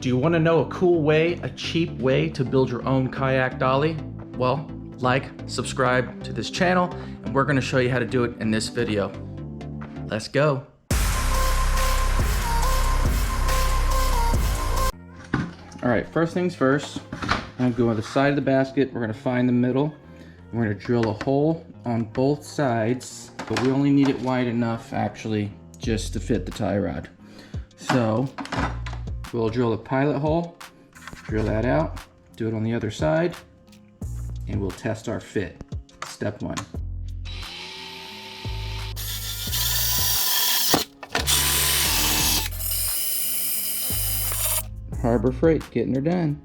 Do you want to know a cool way, a cheap way to build your own kayak dolly? Well, like, subscribe to this channel, and we're going to show you how to do it in this video. Let's go. All right, first things first, I'm going to go on the side of the basket. We're going to find the middle. We're going to drill a hole on both sides, but we only need it wide enough actually just to fit the tie rod. So we'll drill a pilot hole, drill that out, do it on the other side, and we'll test our fit. Step one. Harbor Freight, getting her done.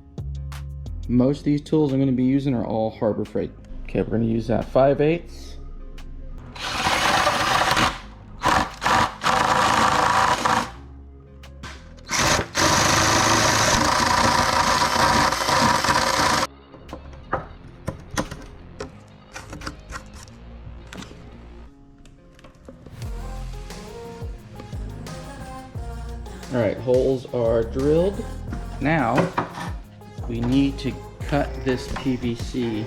Most of these tools I'm going to be using are all Harbor Freight. Okay, we're going to use that 5/8. All right, holes are drilled. Now we need to cut this PVC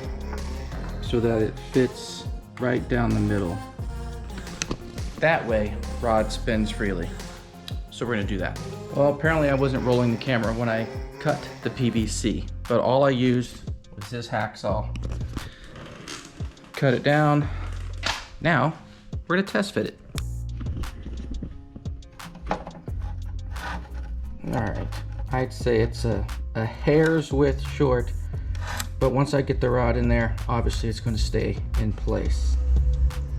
so that it fits right down the middle. That way, rod spins freely. So we're gonna do that. Well, apparently I wasn't rolling the camera when I cut the PVC, but all I used was this hacksaw. Cut it down. Now, we're gonna test fit it. All right, I'd say it's a hair's width short, but once I get the rod in there, obviously it's going to stay in place.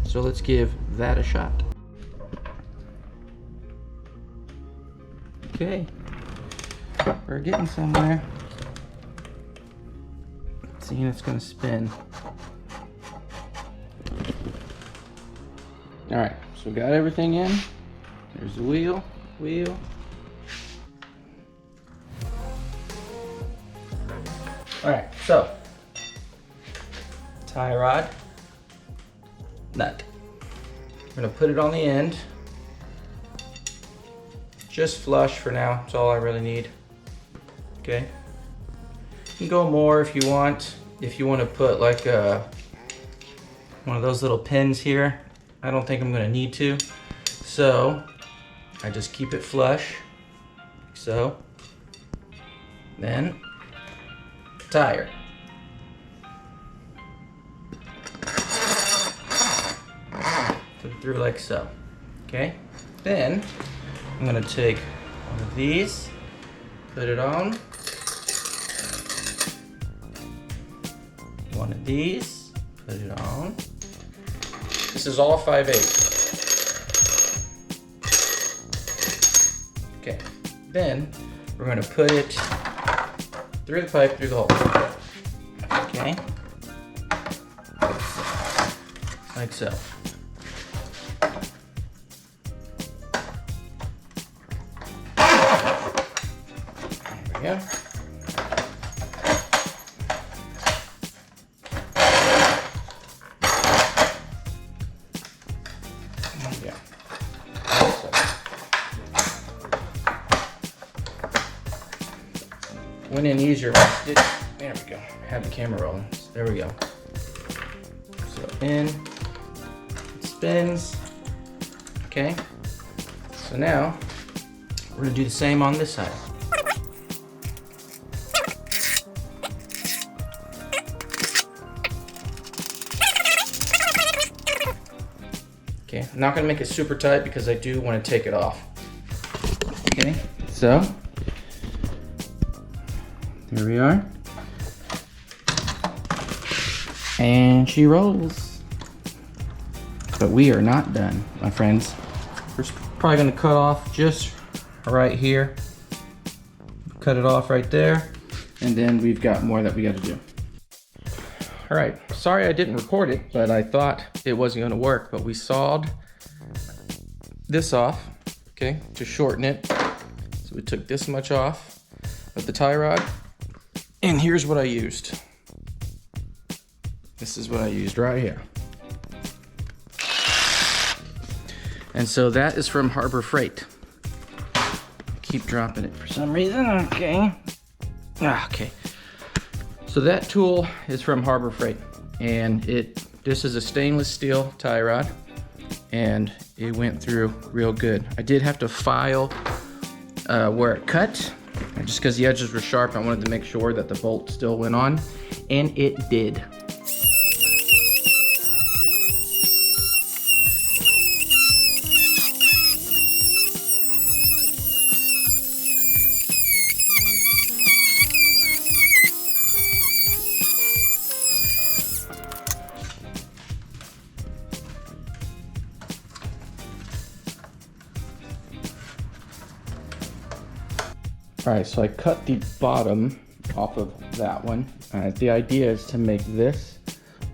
So let's give that a shot. Okay, we're getting somewhere. Seeing it's going to spin. All right, so we got everything in. There's the wheel. All right, so tie rod, nut. I'm gonna put it on the end, just flush for now. That's all I really need. Okay. You can go more if you want. If you want to put like one of those little pins here, I don't think I'm gonna need to. So I just keep it flush, like so. Then tire. Put it through like so. Okay. Then I'm gonna take one of these, put it on. One of these, put it on. This is all 5/8. Okay. Then we're gonna put it through the pipe, through the hole. Okay. Like so. There we go. There we go. Went in easier. There we go. I have the camera rolling. There we go. So in, it spins. Okay. So now we're gonna do the same on this side. Okay, I'm not gonna make it super tight because I do want to take it off. Okay, so there we are. And she rolls. But we are not done, my friends. We're probably gonna cut off just right here. Cut it off right there. And then we've got more that we gotta do. All right, sorry I didn't record it, but I thought it wasn't gonna work, but we sawed this off, okay, to shorten it. So we took this much off of the tie rod. And here's what I used. This is what I used right here. And so that is from Harbor Freight. Keep keep dropping it for some reason. Okay. Okay. So that tool is from Harbor Freight, and this is a stainless steel tie rod, and it went through real good. I did have to file where it cut, just because the edges were sharp. I wanted to make sure that the bolt still went on, and it did. All right, so I cut the bottom off of that one. The idea is to make this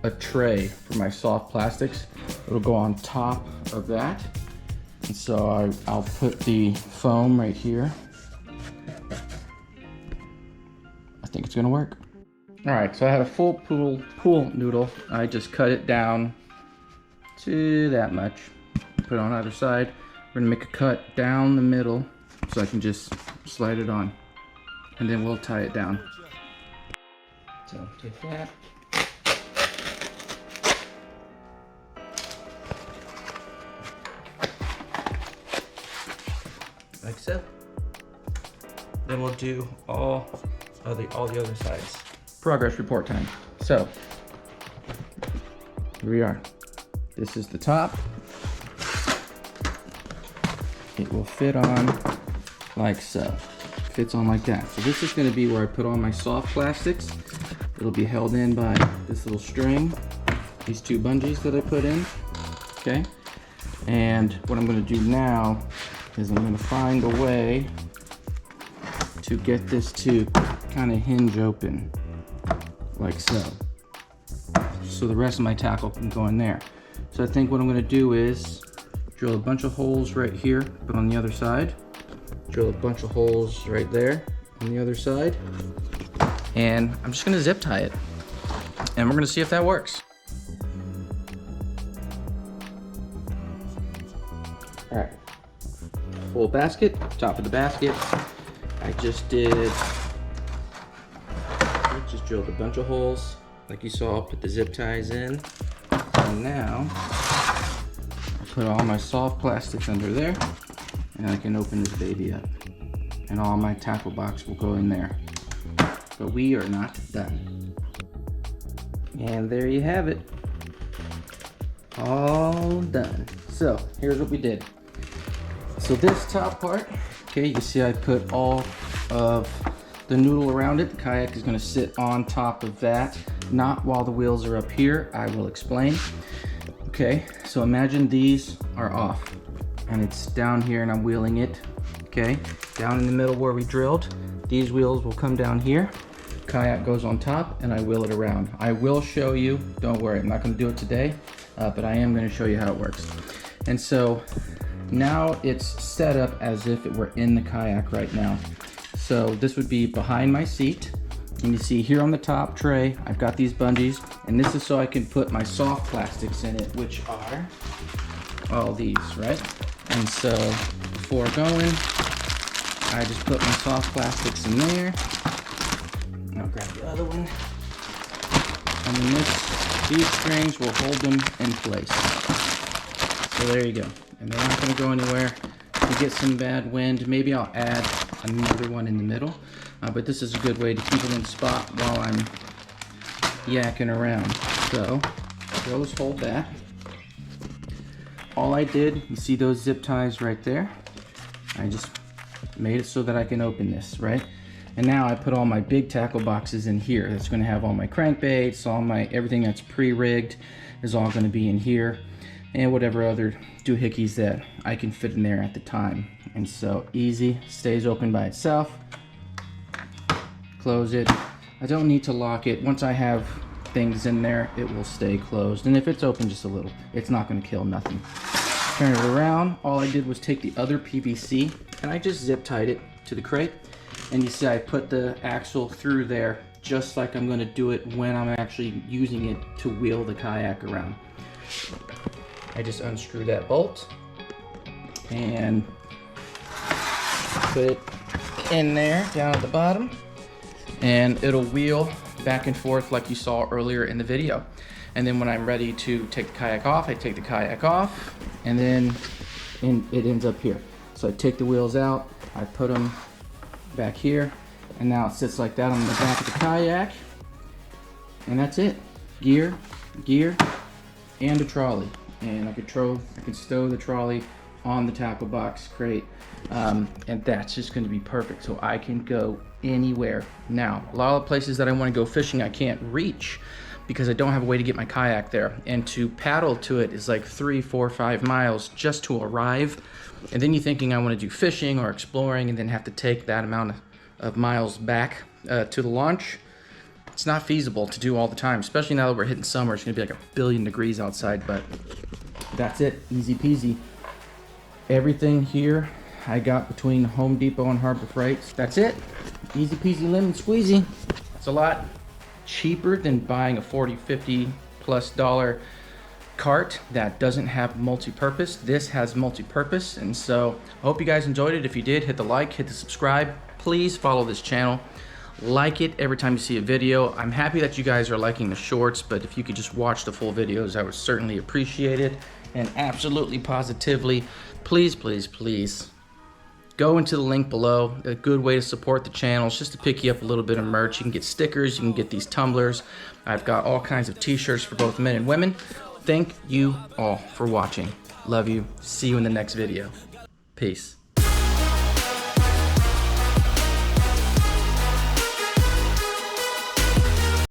a tray for my soft plastics. It'll go on top of that. And so I'll put the foam right here. I think it's gonna work. All right, so I had a full pool noodle. I just cut it down to that much. Put it on either side. We're gonna make a cut down the middle so I can just slide it on, and then we'll tie it down. So take that. Like so. Then we'll do all the other sides. Progress report time. So here we are. This is the top. It will fit on like so. Fits on like that. So this is going to be where I put all my soft plastics. It'll be held in by this little string, these two bungees that I put in. Okay. And what I'm going to do now is I'm going to find a way to get this to kind of hinge open like so. So the rest of my tackle can go in there. So I think what I'm going to do is drill a bunch of holes right here, but on the other side. Drill a bunch of holes right there on the other side. And I'm just gonna zip tie it. And we're gonna see if that works. All right, full basket, top of the basket. I just drilled a bunch of holes. Like you saw, put the zip ties in. And now, I put all my soft plastics under there. And I can open this baby up. And all my tackle box will go in there. But we are not done. And there you have it. All done. So here's what we did. So this top part, okay, you see I put all of the noodle around it. The kayak is gonna sit on top of that, not while the wheels are up here. I will explain. Okay, so imagine these are off. And it's down here and I'm wheeling it, okay? Down in the middle where we drilled, these wheels will come down here. Kayak goes on top and I wheel it around. I will show you, don't worry, I'm not gonna do it today, but I am gonna show you how it works. And so now it's set up as if it were in the kayak right now. So this would be behind my seat. And you see here on the top tray, I've got these bungees, and this is so I can put my soft plastics in it, which are all these, right? And so before going, I just put my soft plastics in there. I'll grab the other one. And then these strings will hold them in place. So there you go. And they're not gonna go anywhere. If you get some bad wind, maybe I'll add another one in the middle. But this is a good way to keep it in spot while I'm yakking around. So those hold that. All I did, you see those zip ties right there? I just made it so that I can open this, right? And now I put all my big tackle boxes in here. That's gonna have all my crankbaits, everything that's pre-rigged is all gonna be in here, and whatever other doohickeys that I can fit in there at the time. And so easy, stays open by itself. Close it. I don't need to lock it. Once I have things in there, it will stay closed. And if it's open just a little, it's not gonna kill nothing. Turn it around. All I did was take the other PVC and I just zip tied it to the crate. And you see I put the axle through there just like I'm gonna do it when I'm actually using it to wheel the kayak around. I just unscrew that bolt and put it in there, down at the bottom, and it'll wheel back and forth like you saw earlier in the video. And then when I'm ready to take the kayak off, I take the kayak off, and then it ends up here. So I take the wheels out, I put them back here, and now it sits like that on the back of the kayak, and that's it. Gear, and a trolley. And I could stow the trolley on the tackle box crate, and that's just going to be perfect. So I can go anywhere. Now, a lot of places that I want to go fishing, I can't reach because I don't have a way to get my kayak there. And to paddle to it is like 3, 4, 5 miles just to arrive. And then you're thinking I want to do fishing or exploring and then have to take that amount of miles back to the launch. It's not feasible to do all the time, especially now that we're hitting summer. It's gonna be like 1,000,000,000 degrees outside, but that's it, easy peasy. Everything here I got between Home Depot and Harbor Freight. That's it, easy peasy lemon squeezy. It's a lot cheaper than buying a $40, $50 plus cart that doesn't have multi-purpose. This has multi-purpose, and so I hope you guys enjoyed it. If you did, hit the like, hit the subscribe. Please follow this channel. Like it every time you see a video. I'm happy that you guys are liking the shorts, but if you could just watch the full videos, I would certainly appreciate it. And absolutely positively, please, please, please go into the link below. A good way to support the channel is just to pick you up a little bit of merch. You can get stickers, you can get these tumblers. I've got all kinds of t-shirts for both men and women. Thank you all for watching. Love you. See you in the next video. Peace.